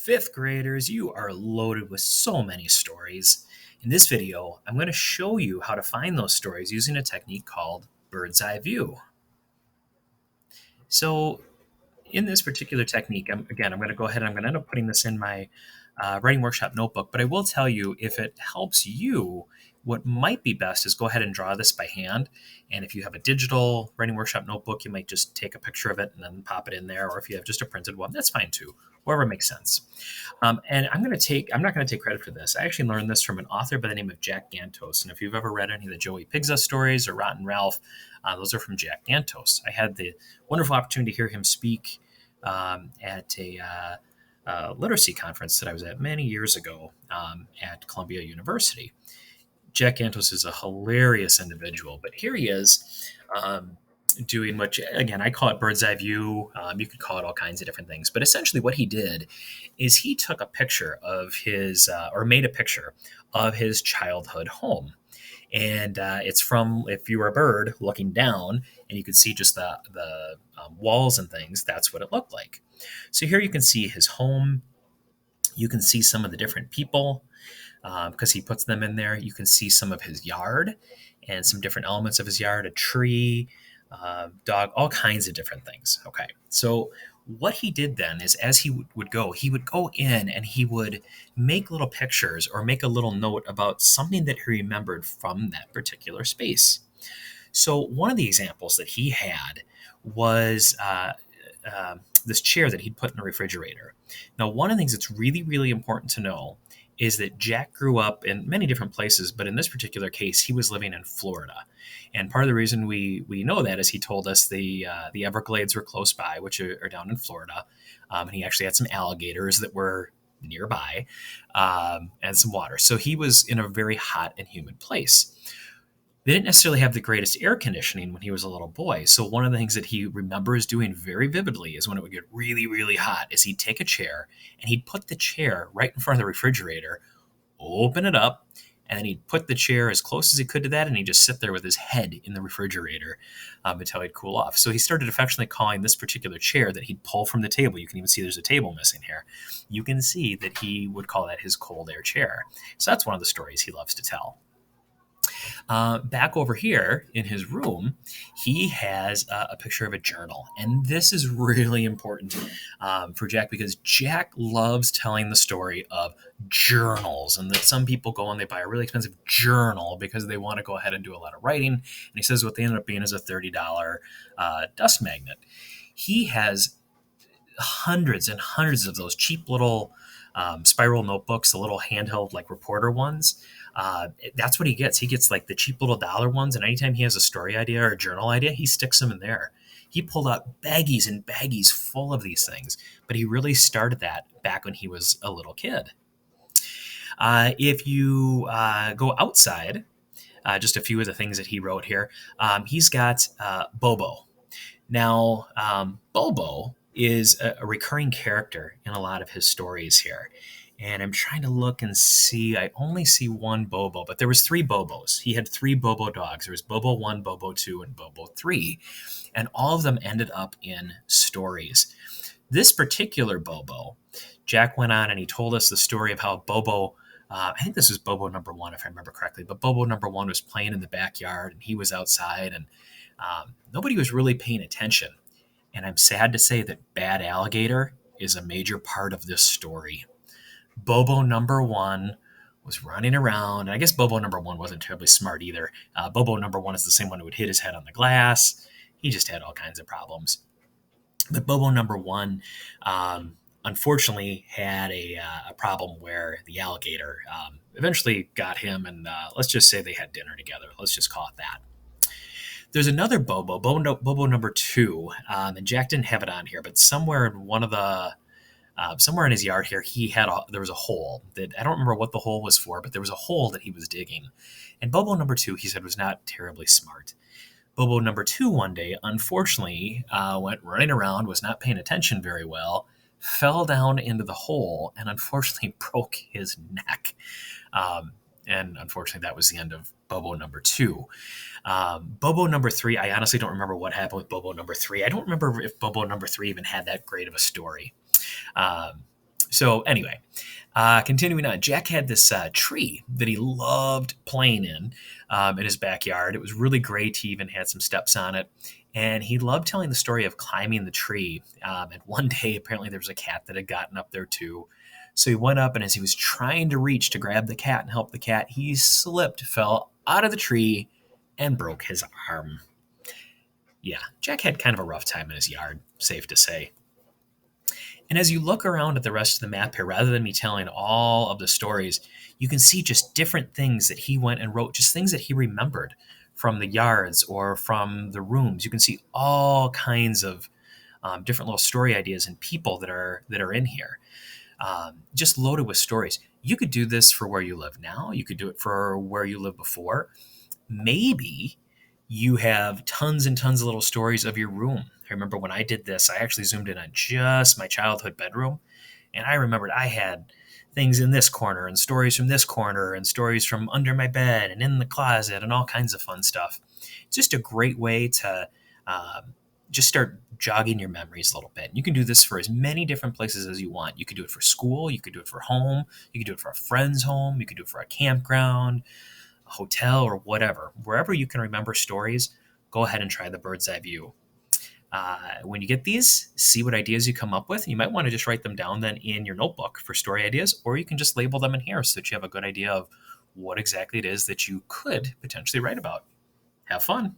Fifth graders, you are loaded with so many stories. In this video, I'm going to show you how to find those stories using a technique called bird's eye view. So in this particular technique, I'm going to go ahead and I'm going to end up putting this in my writing workshop notebook, but I will tell you, if it helps you, what might be best is go ahead and draw this by hand. And if you have a digital writing workshop notebook, you might just take a picture of it and then pop it in there. Or if you have just a printed one, that's fine too. Whatever makes sense. And I'm not going to take credit for this. I actually learned this from an author by the name of Jack Gantos. And if you've ever read any of the Joey Pigza stories or Rotten Ralph, those are from Jack Gantos. I had the wonderful opportunity to hear him speak at a literacy conference that I was at many years ago at Columbia University. Jack Gantos is a hilarious individual, but here he is doing what, again, I call it bird's eye view. You could call it all kinds of different things, but essentially what he did is he took a picture of his, or made a picture of his childhood home. And it's from, if you were a bird looking down and you could see just the walls and things, that's what it looked like. So here you can see his home. You can see some of the different people because he puts them in there. You can see some of his yard and some different elements of his yard, a tree, dog, all kinds of different things. Okay, so what he did then is, as he would go in and he would make little pictures or make a little note about something that he remembered from that particular space. So one of the examples that he had was this chair that he'd put in the refrigerator. Now, one of the things that's really, really important to know is that Jack grew up in many different places, but in this particular case, he was living in Florida. And part of the reason we know that is he told us the Everglades were close by, which are down in Florida. And he actually had some alligators that were nearby and some water. So he was in a very hot and humid place. They didn't necessarily have the greatest air conditioning when he was a little boy. So one of the things that he remembers doing very vividly is when it would get really, really hot is he'd take a chair and he'd put the chair right in front of the refrigerator, open it up, and then he'd put the chair as close as he could to that, and he'd just sit there with his head in the refrigerator until he'd cool off. So he started affectionately calling this particular chair that he'd pull from the table. You can even see there's a table missing here. You can see that he would call that his cold air chair. So that's one of the stories he loves to tell. Back over here in his room, he has a picture of a journal. And this is really important for Jack because Jack loves telling the story of journals, and that some people go and they buy a really expensive journal because they want to go ahead and do a lot of writing. And he says what they ended up being is a $30 dust magnet. He has hundreds and hundreds of those cheap little spiral notebooks, the little handheld like reporter ones. That's what he gets. He gets like the cheap little dollar ones, and anytime he has a story idea or a journal idea, he sticks them in there. He pulled out baggies and baggies full of these things, but he really started that back when he was a little kid. If you go outside, just a few of the things that he wrote here, he's got Bobo. Now, Bobo is a recurring character in a lot of his stories here. And I'm trying to look and see. I only see one Bobo, but there was 3 Bobos. He had 3 Bobo dogs. There was Bobo 1, Bobo 2, and Bobo 3. And all of them ended up in stories. This particular Bobo, Jack went on and he told us the story of how Bobo, I think this was Bobo number 1, if I remember correctly, but Bobo number 1 was playing in the backyard and he was outside and nobody was really paying attention. And I'm sad to say that Bad Alligator is a major part of this story. Bobo number 1 was running around. And I guess Bobo number 1 wasn't terribly smart either. Bobo number 1 is the same one who would hit his head on the glass. He just had all kinds of problems. But Bobo number 1, unfortunately, had a problem where the alligator eventually got him. And let's just say they had dinner together. Let's just call it that. There's another Bobo, Bobo number 2, and Jack didn't have it on here, but somewhere in one of the somewhere in his yard here, there was a hole that I don't remember what the hole was for, but there was a hole that he was digging. And Bobo number 2, he said, was not terribly smart. Bobo number 2 one day, unfortunately, went running around, was not paying attention very well, fell down into the hole, and unfortunately broke his neck. And unfortunately, that was the end of Bobo number 2. Bobo number 3, I honestly don't remember what happened with Bobo number 3. I don't remember if Bobo number 3 even had that great of a story. So anyway, continuing on, Jack had this tree that he loved playing in his backyard. It was really great. He even had some steps on it. And he loved telling the story of climbing the tree. And one day, apparently, there was a cat that had gotten up there too. So he went up, and as he was trying to reach to grab the cat and help the cat, he slipped, fell out of the tree, and broke his arm. Yeah, Jack had kind of a rough time in his yard, safe to say. And as you look around at the rest of the map here, rather than me telling all of the stories, you can see just different things that he went and wrote, just things that he remembered from the yards or from the rooms. You can see all kinds of different little story ideas and people that are in here, just loaded with stories. You could do this for where you live now. You could do it for where you lived before. Maybe you have tons and tons of little stories of your room. I remember when I did this, I actually zoomed in on just my childhood bedroom. And I remembered I had things in this corner and stories from this corner and stories from under my bed and in the closet and all kinds of fun stuff. It's just a great way to just start jogging your memories a little bit. You can do this for as many different places as you want. You could do it for school. You could do it for home. You could do it for a friend's home. You could do it for a campground, a hotel, or whatever. Wherever you can remember stories, go ahead and try the bird's eye view. When you get these, see what ideas you come up with. You might want to just write them down then in your notebook for story ideas, or you can just label them in here so that you have a good idea of what exactly it is that you could potentially write about. Have fun.